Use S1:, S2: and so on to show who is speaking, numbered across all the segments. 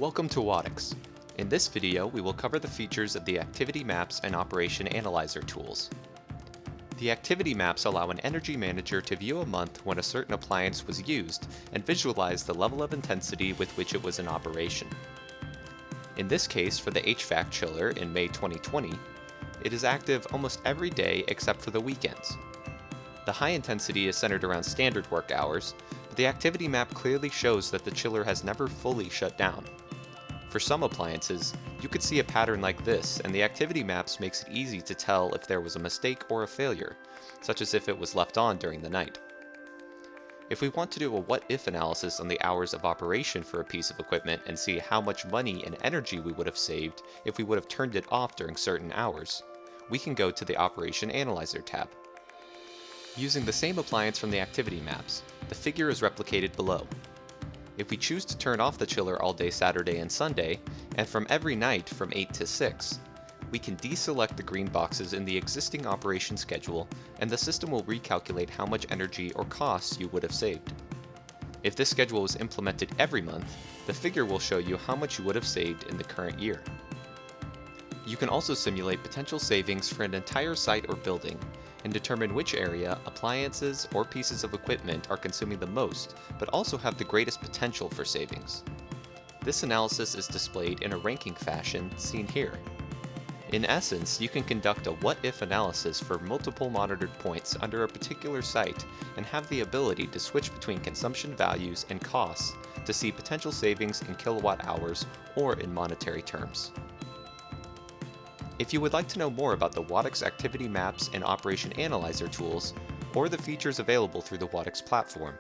S1: Welcome to Wattics. In this video, we will cover the features of the Activity Maps and Operation Analyzer tools. The activity maps allow an energy manager to view a month when a certain appliance was used and visualize the level of intensity with which it was in operation. In this case, for the HVAC chiller in May 2020, it is active almost every day except for the weekends. The high intensity is centered around standard work hours, but the activity map clearly shows that the chiller has never fully shut down. For some appliances, you could see a pattern like this, and the activity maps makes it easy to tell if there was a mistake or a failure, such as if it was left on during the night. If we want to do a what-if analysis on the hours of operation for a piece of equipment and see how much money and energy we would have saved if we would have turned it off during certain hours, we can go to the Operation Analyzer tab. Using the same appliance from the activity maps, the figure is replicated below. If we choose to turn off the chiller all day Saturday and Sunday, and from every night from 8 to 6, we can deselect the green boxes in the existing operation schedule, and the system will recalculate how much energy or costs you would have saved. If this schedule was implemented every month, the figure will show you how much you would have saved in the current year. You can also simulate potential savings for an entire site or building, and determine which area, appliances, or pieces of equipment are consuming the most, but also have the greatest potential for savings. This analysis is displayed in a ranking fashion seen here. In essence, you can conduct a what-if analysis for multiple monitored points under a particular site and have the ability to switch between consumption values and costs to see potential savings in kilowatt hours or in monetary terms. If you would like to know more about the Wattics Activity Maps and Operation Analyzer tools, or the features available through the Wattics platform,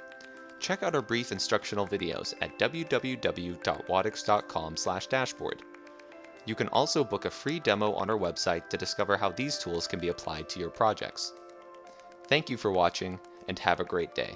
S1: check out our brief instructional videos at www.wattics.com/dashboard. You can also book a free demo on our website to discover how these tools can be applied to your projects. Thank you for watching, and have a great day.